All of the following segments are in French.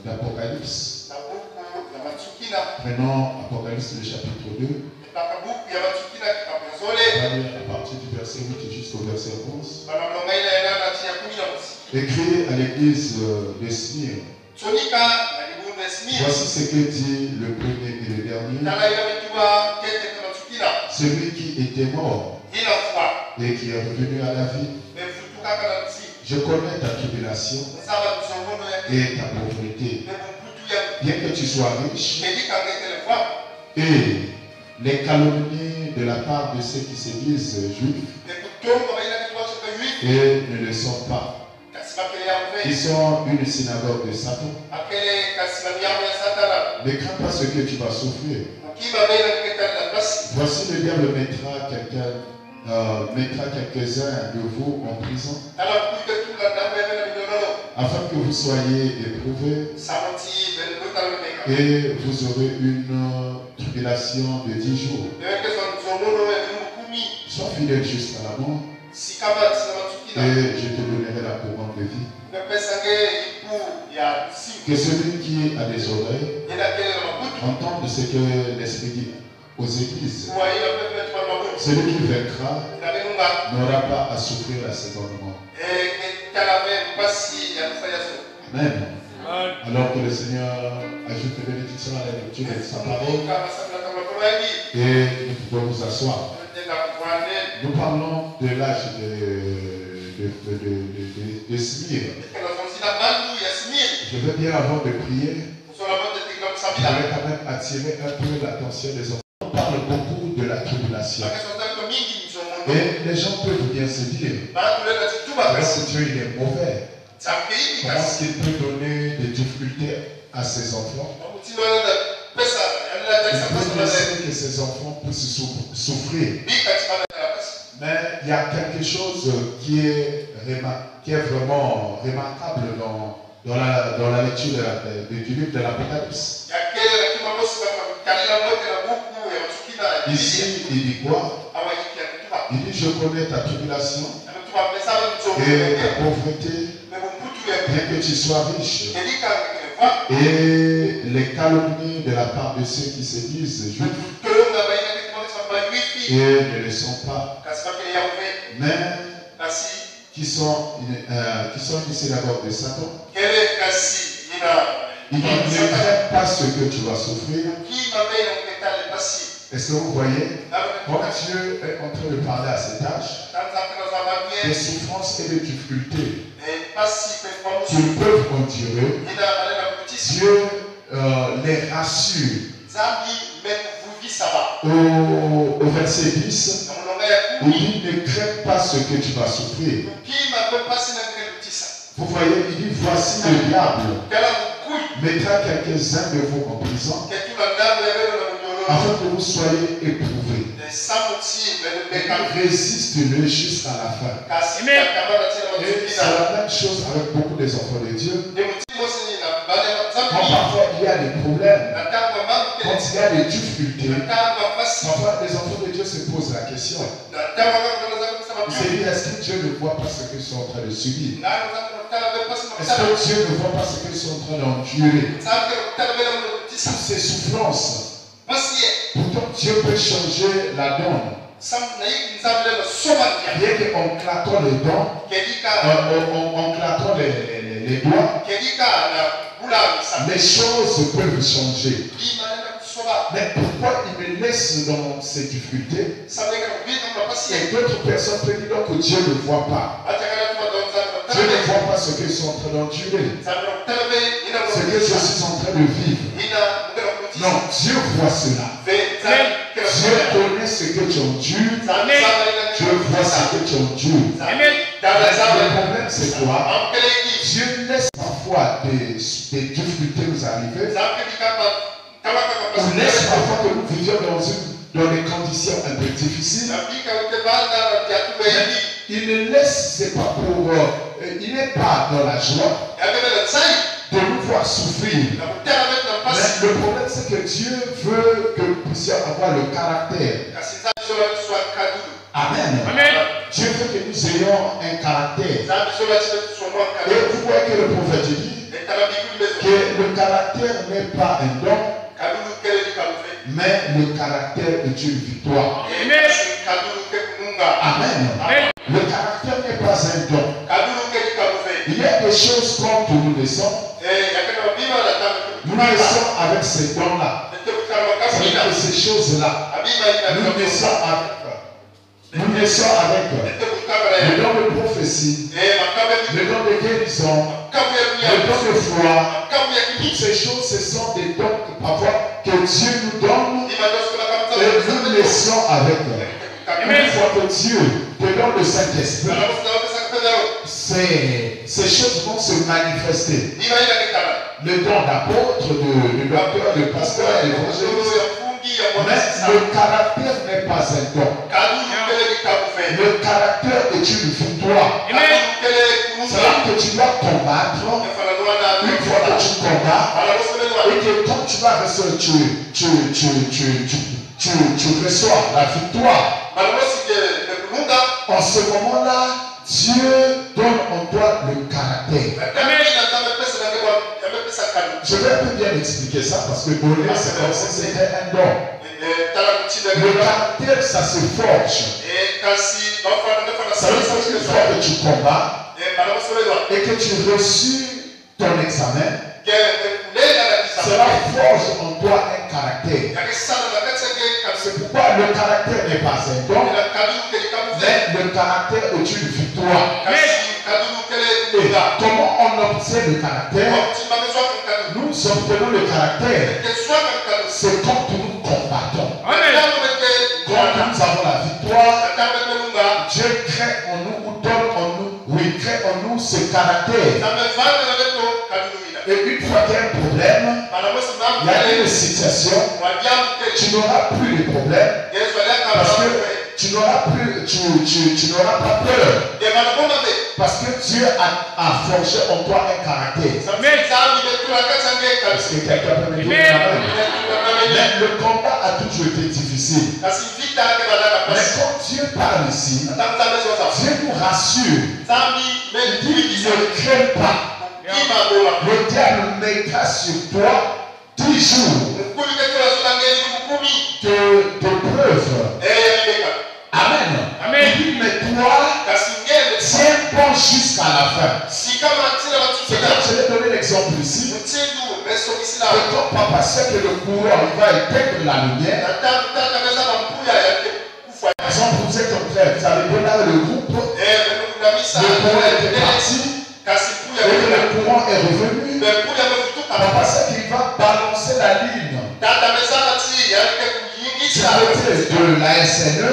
d'Apocalypse. Prenons Apocalypse le chapitre 2. On va lire à partir du verset 8 jusqu'au verset 11. Écrit à l'église de Smyrne. Voici ce que dit le premier et le dernier. Celui qui était mort et qui est revenu à la vie. Je connais ta tribulation et ta pauvreté. Bien que tu sois riche, et les calomnies de la part de ceux qui se disent juifs et ne le sont pas. Ils sont une synagogue de Satan. Ne crains pas ce que tu vas souffrir. Voici le diable mettra quelques-uns de vous en prison, afin que vous soyez éprouvés, et vous aurez une tribulation de 10 jours. Sois fidèle jusqu'à la mort, et je te donnerai la couronne de vie. Que celui qui a des oreilles entende ce que l'Esprit dit aux églises. Celui qui vaincra n'aura pas à souffrir la seconde mort. Amen. Alors que le Seigneur ajoute les bénédictions à la lecture de sa parole, et nous pouvons nous asseoir. Nous parlons de l'âge de Smyrne. Je veux bien, avant de prier, je voudrais quand même attirer un peu l'attention des enfants. On parle beaucoup de la tribulation. Et les gens peuvent bien se dire, si Dieu il est mauvais, comment est-ce qu'il peut donner des difficultés à ses enfants? Il peut laisser que ses enfants puissent souffrir. Mais il y a quelque chose qui est vraiment remarquable dans la lecture du livre de l'Apocalypse. Ici, il dit quoi? Il dit, je connais ta tribulation et ta pauvreté, bien que tu sois riche, et les calomnies de la part de ceux qui se disent juifs et ne le sont pas, mais qui sont une synagogue de Satan. Il dit, ne crains pas ce que tu vas souffrir. Est-ce que vous voyez? Quand Dieu est en train de parler à cet âge, des souffrances et des difficultés qu'ils peuvent endurer, Dieu les rassure. Au verset 10, il dit, ne crains pas ce que tu vas souffrir. Vous voyez, il dit, voici le diable mettra quelques-uns de vous en prison, afin que vous soyez éprouvés. Résiste-le jusqu'à la fin. Et c'est la même chose avec beaucoup des enfants de Dieu. Quand parfois il y a des problèmes, quand il y a des difficultés, parfois les enfants de Dieu se posent la question. Ils se disent, est-ce que Dieu ne voit pas ce qu'ils sont en train de subir? Est-ce que Dieu ne voit pas ce qu'ils sont en train d'endurer? Toutes ces souffrances. Pourtant Dieu peut changer la donne. Bien qu'en claquant les dents, en claquant les doigts, les choses peuvent changer. Mais pourquoi il me laisse dans ces difficultés? Et d'autres personnes peuvent dire que Dieu ne voit pas. Dieu ne voit pas ce qu'ils sont en train d'endurer, ce que je suis en train de vivre. Non, Dieu voit cela. Dieu connaît ce que tu endures. Dieu voit ce que tu endures. Le problème c'est quoi? Dieu laisse parfois des difficultés nous arriver. Ou laisse parfois que nous vivions dans des conditions un peu difficiles. Il ne laisse, c'est pas pour... il n'est pas dans la joie de nous voir souffrir. Mais le problème c'est que Dieu veut que nous puissions avoir le caractère. Amen. Dieu veut que nous ayons un caractère. Et vous voyez que le prophète dit que que le caractère n'est pas un don, mais le caractère est une victoire. Amen. Le caractère n'est pas un don. Il y a des choses quand nous naissons. Nous naissons avec ces dons-là. C'est ces choses-là. Nous naissons avec le don de prophétie, le don de guérison, le don de foi. Toutes ces choses, ce sont des dons que parfois que Dieu nous donne et nous naissons avec. Une fois que Dieu te donne le Saint-Esprit, ces choses vont se manifester. Le don d'apôtre, de docteur, de pasteur, d'évangéliste. Mais le caractère n'est pas un don. Le caractère est une victoire. C'est-à-dire que tu dois combattre. Une fois que tu combats, et que quand tu vas recevoir, tu reçois la victoire. En ce moment-là, Dieu donne en toi le caractère. Je vais plus bien expliquer ça parce que donner, c'est comme si c'était un don. Le caractère, ça se forge. Ça veut dire qu'une fois que tu combats et que tu reçus ton examen, cela forge en toi un caractère. C'est pourquoi le caractère n'est pas un don, mais le caractère est une victoire. Et comment on obtient le caractère? Nous obtenons le caractère. C'est quand nous combattons. Quand nous avons la victoire, Dieu crée en nous ou donne en nous, oui, crée en nous ce caractère. Et une fois qu'il y a un problème, il y a une situation, tu n'auras plus de problème parce que tu n'auras pas peur. Parce que Dieu a forgé en toi un caractère. Parce que quelqu'un peut me dire, mais le combat a toujours été difficile. Mais quand Dieu parle ici, Dieu nous rassure. Il dit, ne crains pas. Le diable mettra sur toi 10 jours de preuves. Amen. Il dit, mais toi, tiens bon jusqu'à la fin. Je vais donner l'exemple ici. Quand papa sait que le courant il va éteindre la lumière, par exemple, vous êtes en train, vous avez démarré le groupe, le courant était parti. Et le courant est revenu. Papa sait qu'il va balancer la ligne. Du côté de la SNE,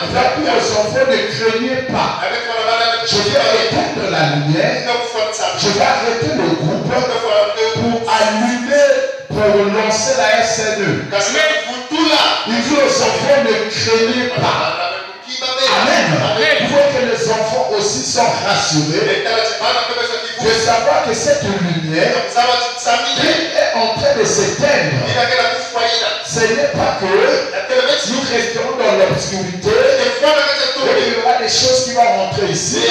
il va dire aux enfants, ne craignez pas. Je vais éteindre la lumière. Je vais arrêter le groupe pour allumer, pour lancer la SNE. Il dit aux enfants, ne craignez pas. Amen. Il faut que les enfants aussi soient rassurés de savoir que cette lumière qui est en train de s'éteindre, ce n'est pas que nous resterons dans l'obscurité et il y aura des choses qui vont rentrer ici,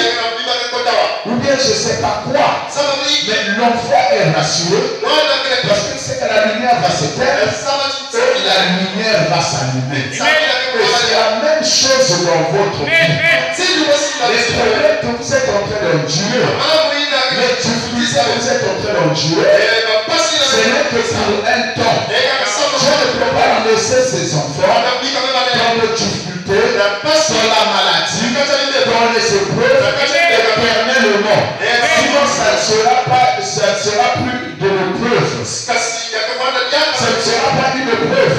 ou bien je ne sais pas quoi, mais l'enfant est rassuré parce qu'il sait que la lumière va s'éteindre et la lumière va s'allumer. Et c'est la même chose dans votre vie. Les problèmes que vous êtes en train d'endurer, les difficultés que vous êtes en train d'endurer, ce n'est que pour un temps. Dieu ne peut pas laisser ses enfants dans les difficultés, dans la maladie, dans les épreuves, éternellement. Sinon, ça ne sera plus de l'épreuve. Ça ne sera pas une épreuve.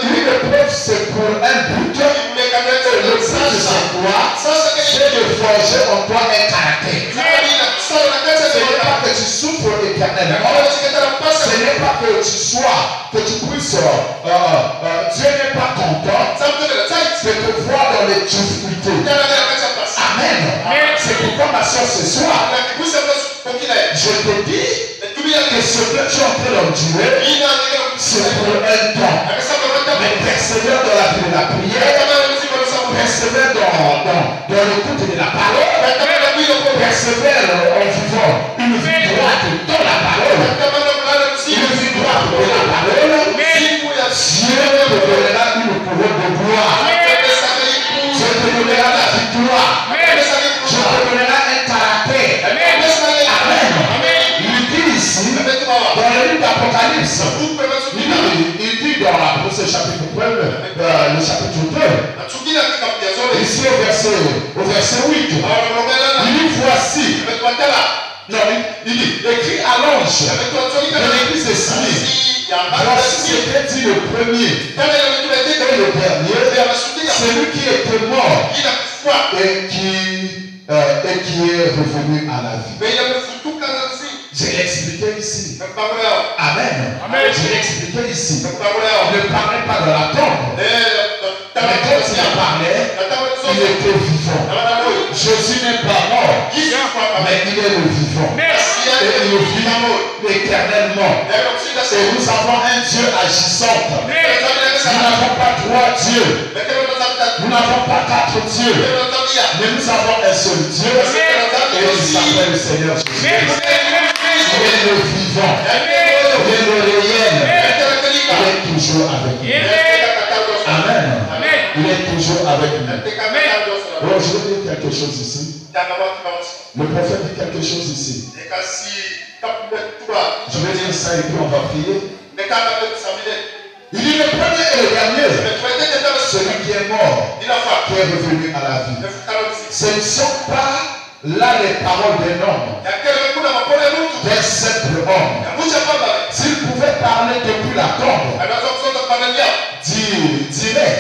Une épreuve, c'est pour un but. Et le but, c'est quoi? C'est de forger en toi un caractère. Ce n'est pas que tu souffres éternellement. Ce n'est pas que tu sois, que tu puisses. Dieu n'est pas content de te voir dans les difficultés. Amen. C'est pourquoi ma soeur ce soir, je te dis que ce que tu es en train d'endurer, c'est pour un temps. Mais persévère dans la vie de la prière, persévère dans l'écoute de la parole, persévère en vivant une vie droite dans la parole. prennent le chapitre 2. Ici au verset 8. Il dit voici. Non, il dit, écrit à l'ange de l'église de Smyrne. Voici ce qu'est dit le premier et le dernier, celui qui était mort et qui est revenu à la vie. Je l'ai expliqué ici. Amen. Je l'ai expliqué ici. Ne parlez pas de la tombe. Mais quand il en parlait, il était vivant. Jésus n'est pas mort, mais il est le vivant. Et il vit éternellement. Et nous avons un Dieu agissant. Nous n'avons pas trois dieux. Nous n'avons pas quatre dieux. Mais nous avons un seul Dieu. Et il s'appelle le Seigneur Jésus. Il est le vivant. Il est le réel. Il est toujours avec nous. Amen. Il est toujours avec nous. Alors, je vais dire quelque chose ici. Le prophète dit quelque chose ici. Je vais dire ça et puis on va prier. Il dit le premier et le dernier, celui qui est mort, qui est revenu à la vie. Ce ne sont pas là les paroles d'un homme, d'un simple homme. S'il pouvait parler depuis la tombe, dirait,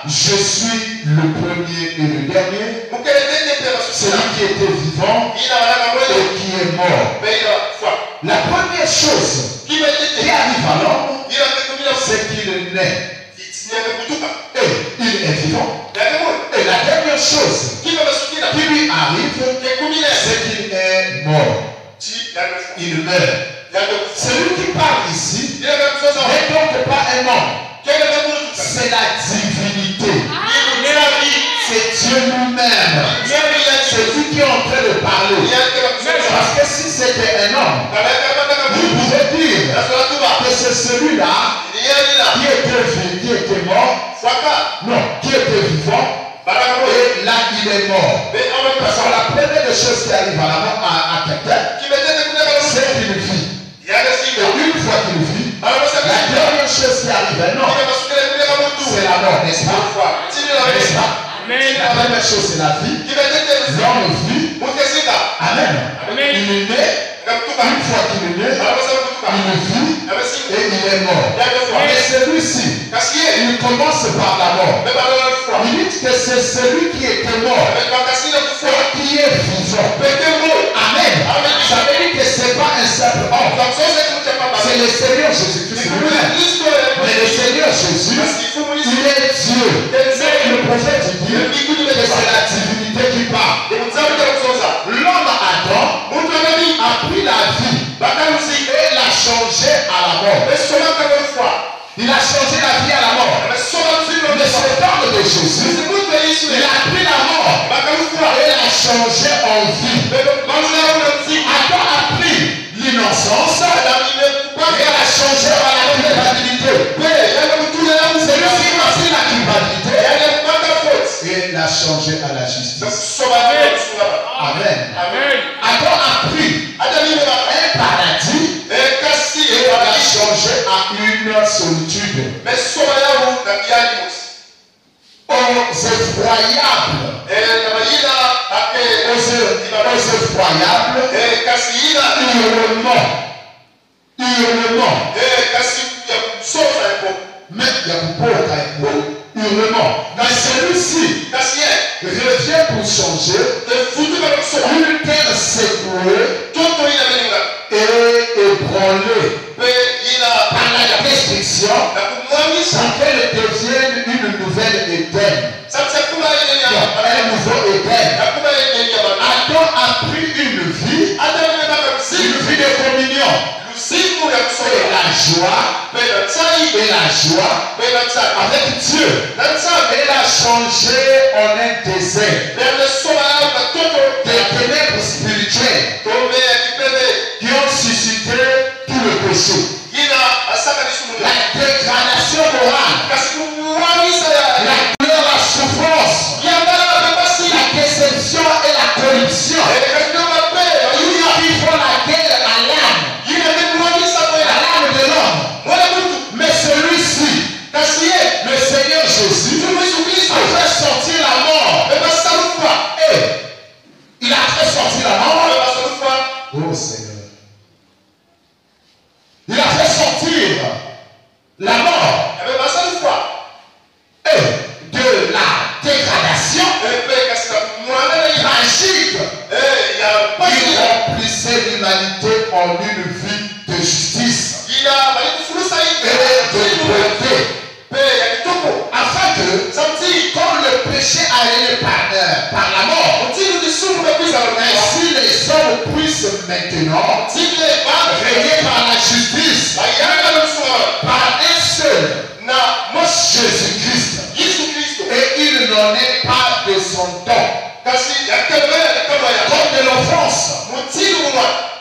je suis le premier et le dernier, celui qui était vivant et qui est mort. La première chose qui arrive à l'homme, c'est qu'il est né. Et il est vivant. Et la dernière chose qui lui arrive, c'est qu'il est mort. Il meurt. Celui qui parle ici n'est donc pas un homme. C'est la divinité. C'est Dieu lui-même. C'est lui qui est en train de parler. Parce que si c'était un homme, vous pouvez dire que c'est celui-là qui était mort. Non, qui était vivant. Et là, il est mort. Parce que la première des choses qui arrive à quelqu'un, c'est qu'il vit. Et une fois qu'il vit, la dernière chose qui arrive à un homme, c'est la mort, n'est-ce pas? N'est-ce pas? La première chose, c'est la vie. L'homme vit. Amen. Il est né. Une fois qu'il est né, il vit et il est mort. Mais celui-ci, il commence par la mort. Il dit que c'est celui qui était mort et qui est vivant. Amen. Ça veut dire que ce n'est pas un simple homme. C'est le Seigneur Jésus-Christ lui-même. Mais le Seigneur Jésus, il est Dieu. Le prophète dit que c'est la divinité qui parle. L'homme Adam a pris la vie et l'a changé à la mort. Il a changé la vie à la mort. Mais ce temps de Jésus, il a pris la mort et l'a changé en vie. Adam a pris l'innocence et l'a changé à la culpabilité. C'est lui qui a pris la culpabilité et l'a changé à la justice. Amen. Adam a pris un paradis et l'a changé à une solitude. Aux effroyables. Hurlement. Mais il y a beaucoup hurlement. Mais celui-ci revient pour changer une terre secouée et ébranlée par la destruction pour qu'elle devienne une nouvelle Éden. Un nouveau Éden. Adam a pris une vie de communion. Et la joie avec Dieu. Et l'a changé en un désert. Des ténèbres spirituelles qui ont suscité tout le péché. La dégradation morale. La douleur, la souffrance. La déception et la corruption. Ils font la guerre à l'âme. À l'âme de l'homme. Mais celui-ci, Oh Seigneur. Il a fait sortir la mort et de la dégradation tragique. Il remplissait l'humanité en une vie de justice et de beauté. Afin que, comme le péché a été par la mort, ainsi les hommes puissent maintenant régner par la justice par un seul, Jésus-Christ. Et il n'en est pas de son don.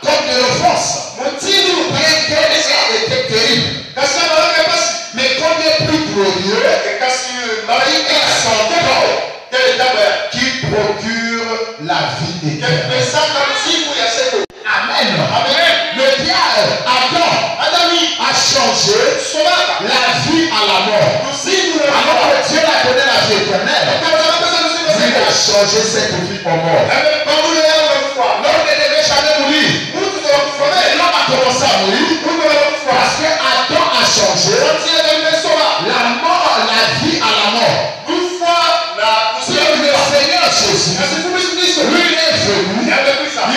Comme de l'offense. Bien qu'elle ait été terrible. Mais comme est plus glorieux, et son don qui procure la vie éternelle. Amen. Le diable, Adam, a changé la vie à la mort. Alors que Dieu a donné la vie éternelle, il a changé cette vie en mort. L'homme ne devait jamais mourir. Mais l'homme a commencé à mourir parce que Adam a changé la mort, la vie à la mort. Le Seigneur Jésus, lui il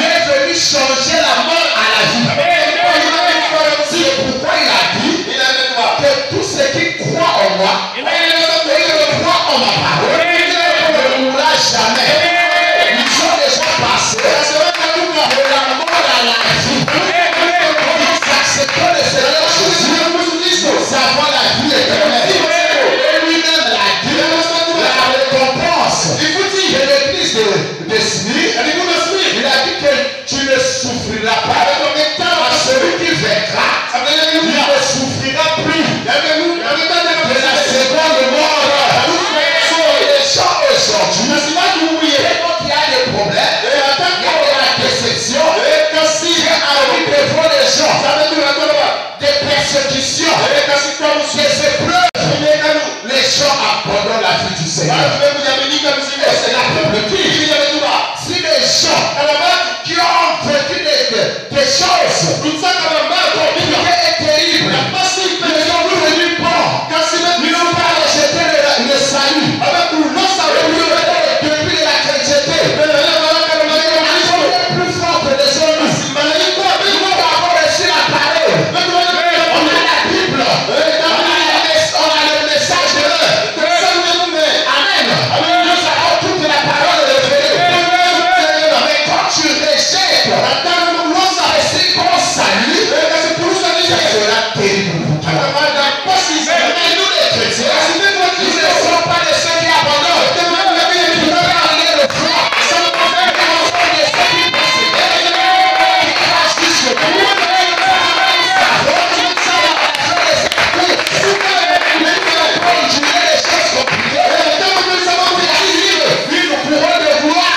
est venu changer la mort à la vie. C'est pourquoi il a dit que tous ceux qui croient en moi et croient en ma parole ne mourra jamais. Ils sont déjà passés de la mort à la vie. Nous acceptons le Seigneur Jésus, nous avons la vie éternelle. Et lui-même l'a dit, la récompense de l'église de Smith, il a dit que tu ne souffriras pas. À celui qui vaincra, il ne souffrira plus de la seconde mort. Les gens aujourd'hui, et donc il y a des problèmes, il y a de la déception, Dieu a mis devant les gens des persécutions, des épreuves. Les gens abandonnent la vie du Seigneur. Et c'est la peuple qui, si les gens qui ont vécu des choses qui est terrible, ils sont devenus bons, ils n'ont pas rejeté le salut, depuis la chrétienté, ils sont les plus forts que les hommes. Nous avons reçu la parole, on a la Bible, on a le message de l'heure. Amen. Nous avons toute la parole de Dieu. Mais quand tu rejettes c'est qu'on salue, ça sera terrible pour toi. Mais nous les chrétiens, nous ne sommes pas de ceux qui abandonnent. Nous devons aller le front. Nous sommes de ceux qui persévèrent, qui crachent jusqu'au bout. Nous pourrons le voir.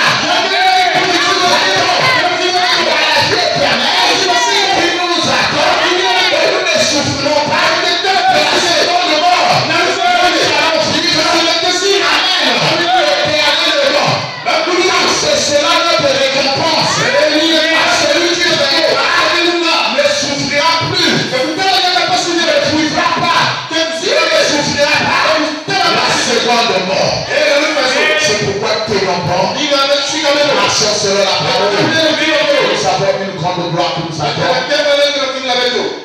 C'est cela notre récompense. Celui qui vaincra ne souffrira plus. Ne vivra pas. Ne souffrira pas la seconde mort. C'est pourquoi tes enfants marchons selon la parole. Nous avons une grande gloire que nous avons.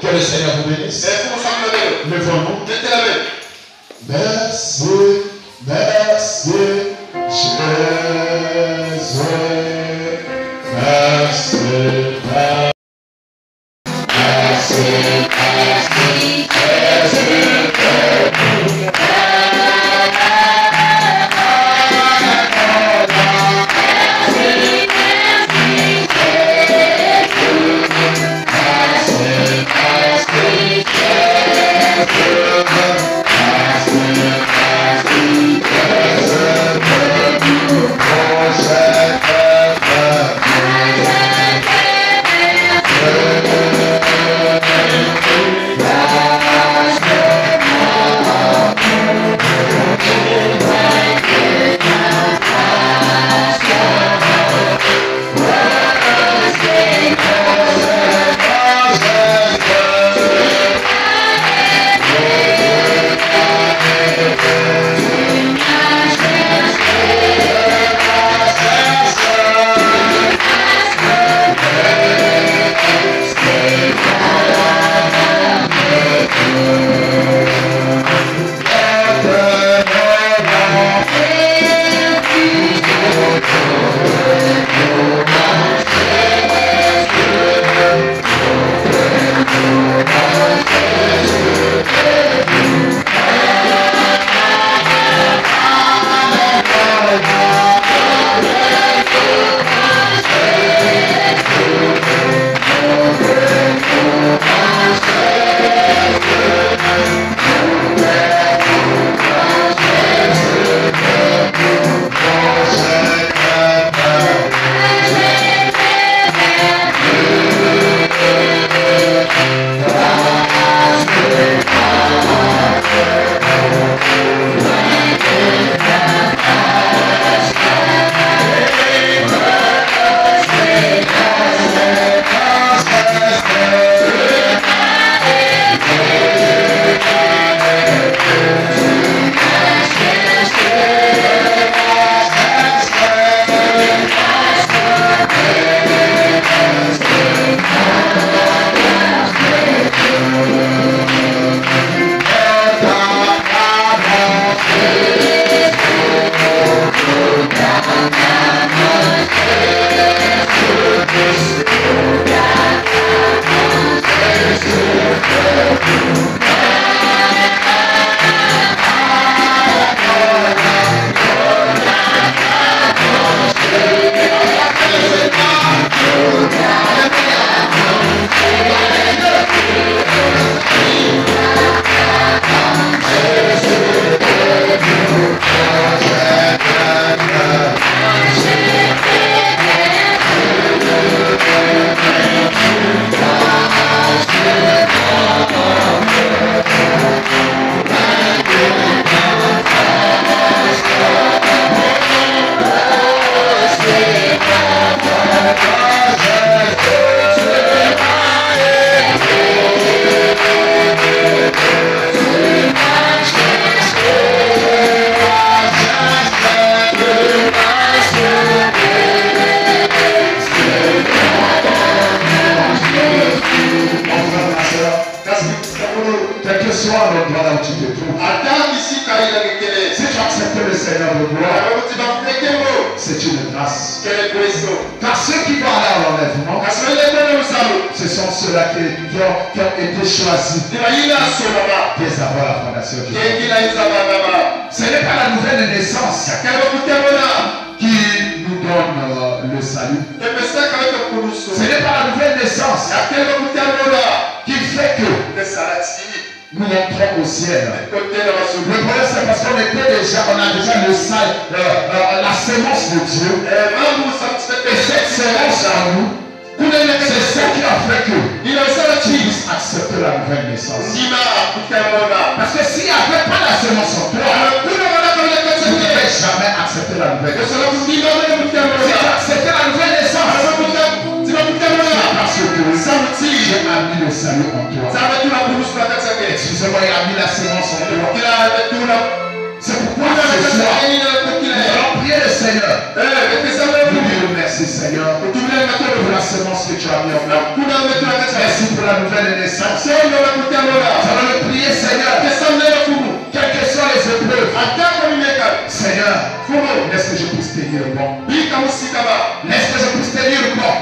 Que le Seigneur vous bénisse. Levons-nous. Merci, merci, Jésus. Merci, merci, dépend là où tu te trouves. Si tu acceptes le Seigneur de gloire, c'est une grâce. Car ceux qui vont aller à l'enlèvement, ce sont ceux-là qui ont été choisis dès avant la fondation du monde. Ce n'est pas la nouvelle naissance qui nous donne le salut. Ce n'est pas la nouvelle naissance qui fait que nous entrons au ciel. Le problème, c'est parce qu'on était déjà, on a déjà le sale, la sémence de Dieu. Et cette sémence en nous, c'est ce qui a fait que tu puisses accepter la nouvelle naissance. Parce que s'il n'y avait pas la sémence en toi, tu ne devais jamais accepter la nouvelle naissance. Si tu acceptais la nouvelle naissance, parce que Dieu a mis le salut en toi. Excusez-moi, il a mis la sémence en toi. C'est pourquoi ce soir, nous allons prier le Seigneur. Nous lui remercions, Seigneur, pour la sémence que tu as mis en moi. Merci pour la nouvelle naissance. Nous allons le prier, Seigneur, quelles que soient les épreuves. Seigneur, laisse que je puisse tenir le bon. Laisse que je puisse tenir le bon.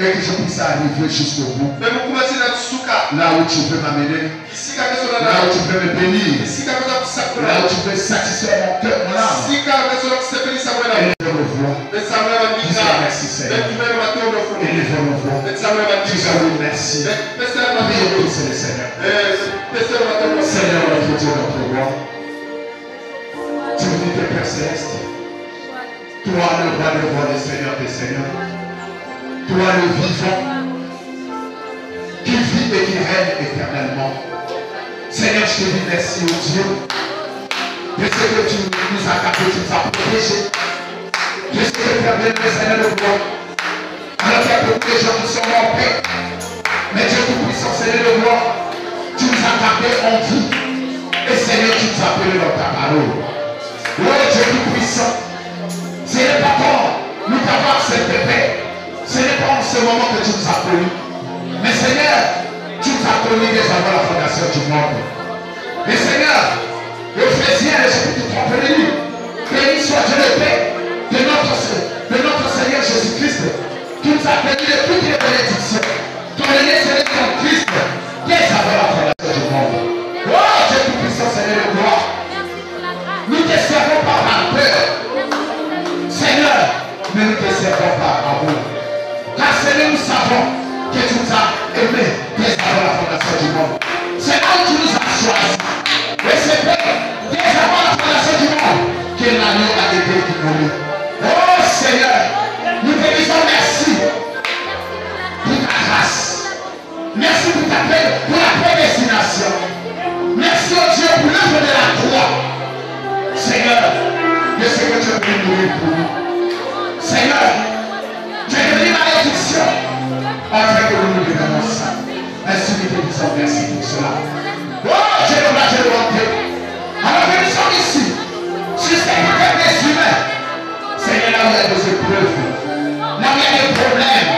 Et que je puisse arriver jusqu'au bout. Là où tu veux m'amener. Là où tu veux me bénir. Là où tu veux satisfaire mon cœur, mon âme. Et je le vois. Merci Seigneur. Et je le vois. Je vous remercie. Priez c'est le Seigneur. Seigneur notre Dieu, notre roi. Divinité Père Céleste. Toi le roi des Seigneurs des Seigneurs. Toi le vivant, qui vit et qui règne éternellement. Seigneur, je te dis merci, oh Dieu. Je sais que tu nous as gardés, tu nous as protégés. Je sais que tu as bien le Seigneur de gloire. Alors qu'il y a beaucoup de gens qui sont morts en paix. Mais Dieu tout-puissant, Seigneur de gloire, tu nous as gardés en vie. Et Seigneur, tu nous as appelés dans ta parole. Oh Dieu tout-puissant, ce n'est pas quand nous t'avons accepté paix. Ce n'est pas en ce moment que tu nous as connus. Mais Seigneur, tu nous as connus dès avant la fondation du monde. Mais Seigneur, Éphésiens, le chapitre 31, béni soit Dieu le Père de notre Seigneur Jésus-Christ, qui nous a bénis de toutes les bénédictions. Ton aîné céleste en Christ, dès avant la fondation du monde. Oh Dieu tout-puissant, Seigneur de gloire. Nous te servons pas par peur. Seigneur, mais nous te servons par amour. Car Seigneur, nous savons que tu nous as aimés dès avant la fondation du monde. C'est là où tu nous as choisis. Et c'est dès avant la fondation du monde que l'agneau a été immolé. Oh Seigneur, nous te disons merci pour ta grâce. Merci pour ta paix, pour la prédestination. Merci au Dieu pour l'œuvre de la croix. Seigneur, je sais que tu es venu mourir pour nous. Seigneur, tu es devenu malédiction afin que nous nous devions ça. Ainsi que nous disons merci pour cela. Oh, Dieu de la Dieu. Alors que nous sommes ici, sur cette terre des humains, Seigneur, là où il y a des épreuves, là où il y a des problèmes,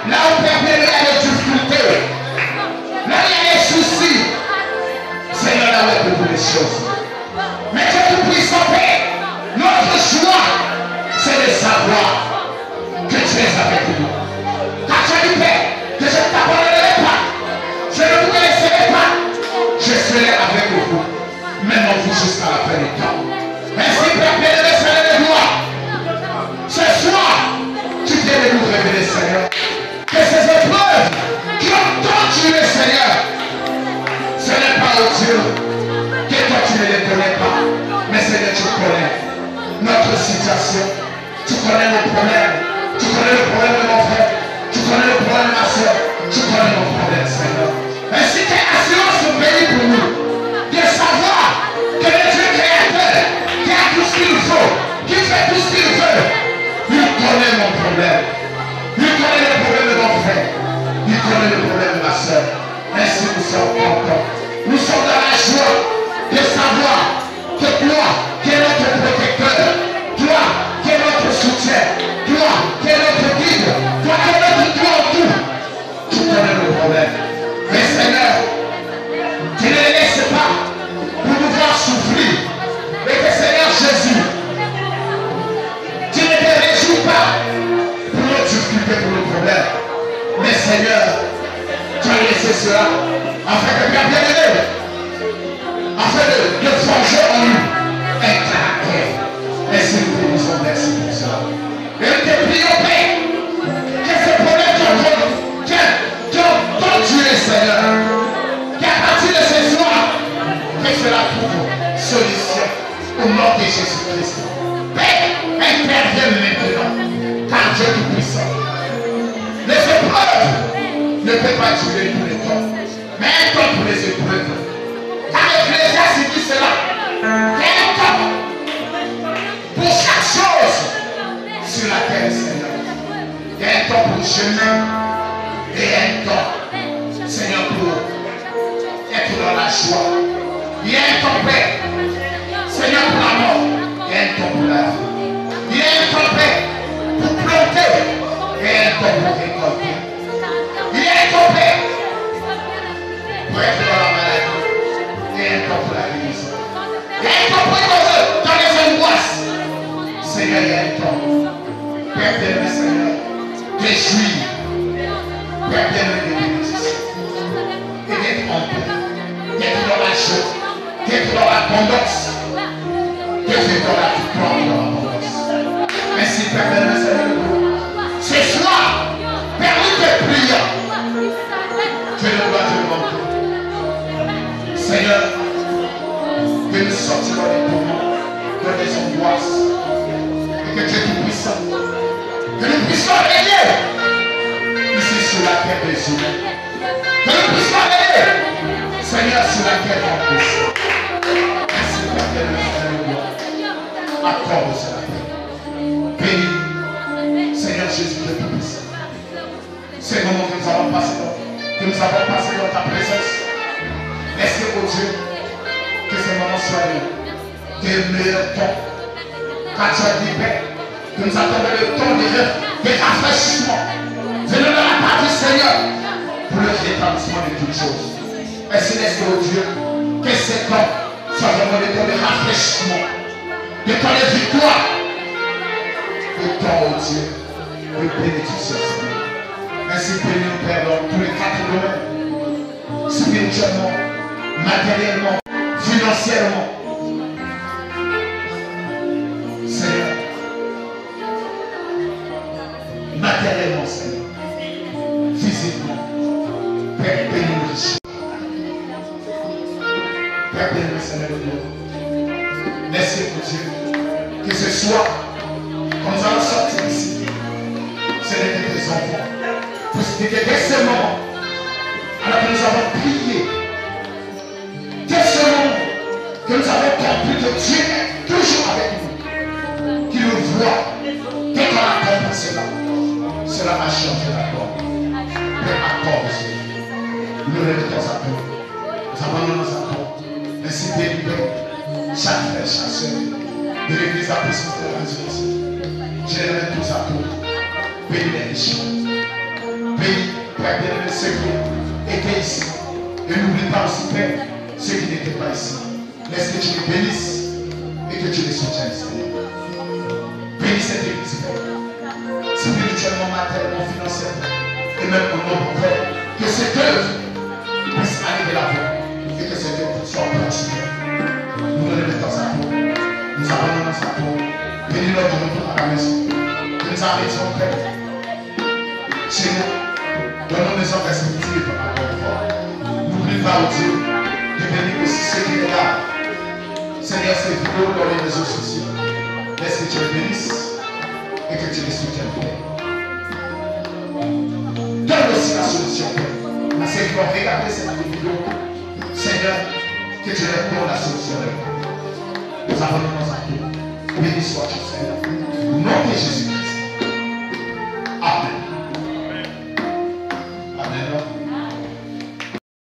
là où il y a des difficultés, là où il y a des soucis, Seigneur, là où il y a beaucoup de choses. Mais Dieu tout-puissant, notre choix, c'est de savoir que tu es avec nous. Car tu as dit, Père, que je ne t'abandonnerai pas. Je ne vous laisserai pas. Je serai avec vous, même en vous jusqu'à la fin du temps. Ainsi, Père, béni, Seigneur de gloire. Ce soir, tu viens de nous révéler, Seigneur, que ces épreuves qui ont torturé, Seigneur, ce n'est pas au Dieu que toi tu ne les connais pas. Mais Seigneur, tu connais notre situation. Tu connais nos problèmes. Tu connais le problème de mon frère. Tu connais le problème de ma soeur. Tu connais nos problèmes, Seigneur. Ainsi que assurance au pays pour nous de savoir que le Dieu créateur qui a tout ce qu'il faut, qui fait tout ce qu'il veut, il connaît mon problème. Il connaît le problème de mon frère. Il connaît le problème de ma soeur. Ainsi nous sommes contents. Nous sommes dans la joie de savoir que toi, qui es notre protecteur, toi, qui es notre soutien, toi, qui es notre guide, toi, qui es notre toi en tout, tu connais le problème. Mais Seigneur, problème. Mais Seigneur, tu as laissé cela afin que bien aimé, afin de forger en nous un caractère. Merci nous disons merci pour cela. Et nous te prions, Père, que ce problème dont tu es, Seigneur, qu'à partir de ce soir, que cela trouve solution au nom de Jésus-Christ. Père, interviens maintenant, car Dieu est tout-puissant. Les épreuves ne peuvent pas durer tous les temps, mais un temps pour les épreuves. Car l'Ecclésiaste dit cela, qu'il y a un temps pour chaque chose sur la terre, Seigneur. Il y a un temps pour le chemin et un temps, Seigneur, pour être dans la joie. Il y a un temps, Père, Seigneur, pour la mort. Il y a un temps pour la vie. Il y a un temps, Père, pour planter. Il y a un temps pour récolter. Il y a un temps, Père, pour être dans la maladie. Il y a un temps pour la guérison. Il y a un temps pour être dans les angoisses. Seigneur, il y a un temps. Père bien-aimé, Seigneur, réjouis. Père bien-aimé, bénédiction. Et d'être en paix. D'être dans la joie. D'être dans l'abondance. D'être dans la victoire et dans l'abondance. Merci, Père bien-aimé, Seigneur. Ce soir, Père, nous te prions. Tu ne dois te manquer. Seigneur, que nous sortirons des tourments, de des angoisses. Et que Dieu est tout-puissant. Que nous puissions régner ici sur la terre des humains. Que nous puissions régner, Seigneur, sur la terre en plus. Merci, Père bien-aimé, Seigneur. Accorde cela, Père. Bénis, Seigneur Jésus, de tout-puissant. Ces moments que nous avons passés dans ta présence, laisse, oh Dieu, que ces moments soient des meilleurs temps. Quand tu as dit, Père, que nous attendons le temps de rafraîchissement venant de la part du Seigneur pour le rétablissement de toutes choses. Ainsi, laisse, oh Dieu, que ces temps soient vraiment des temps de rafraîchissement, des temps de victoire, des temps, oh Dieu, de bénédiction, Seigneur. Ainsi, bénis-nous, Père, dans tous les quatre domaines, spirituellement, matériellement, financièrement. Seigneur, matériellement, Seigneur, physiquement, Père, bénis-nous riche. Père, bénis-nous, Seigneur, merci pour Dieu, que ce soit, quand nous allons sortir ici, Seigneur, que tes enfants, que dès ce moment, alors que nous avons prié, dès ce moment, que nous avons compris que Dieu est toujours avec nous, qu'il nous voit, dès qu'on a compris cela, cela va changer la donne. Père, accorde, nous remettons à toi, nous abandonnons à toi, ainsi délivrer chaque frère, chaque soeur de l'église apostolique de la résurrection. Je les remets tous à toi, bénis les riches. Bénis, Père bien-aimé, ceux qui étaient ici. Et n'oublie pas aussi, Père, ceux qui n'étaient pas ici. Laisse que tu les bénisses et que tu les soutiennes, Seigneur. Bénis cette église, Père. Spirituellement, matériellement, financièrement. Et même au nom de Père. Que cette œuvre puisse aller de l'avant. Et que cette œuvre soit continuée. Nous nous remettons à toi. Nous abandonnons à toi. Bénis notre retour à la maison. Que nous arrêtions, Père. Chez nous, dans nos maisons respectives, encore une fois. N'oublie pas, oh Dieu, de bénir aussi ceux qui sont là. Seigneur, ces vidéos dans les réseaux sociaux. Laisse que tu les bénisses et que tu les soutiennes, Père. Donne aussi la solution, Père. À ceux qui vont regarder cette vidéo, Seigneur, que tu leur donnes la solution. Nous abandonnons à toi. Béni sois-tu, Seigneur. Au nom de Jésus-Christ. Amen. Amen.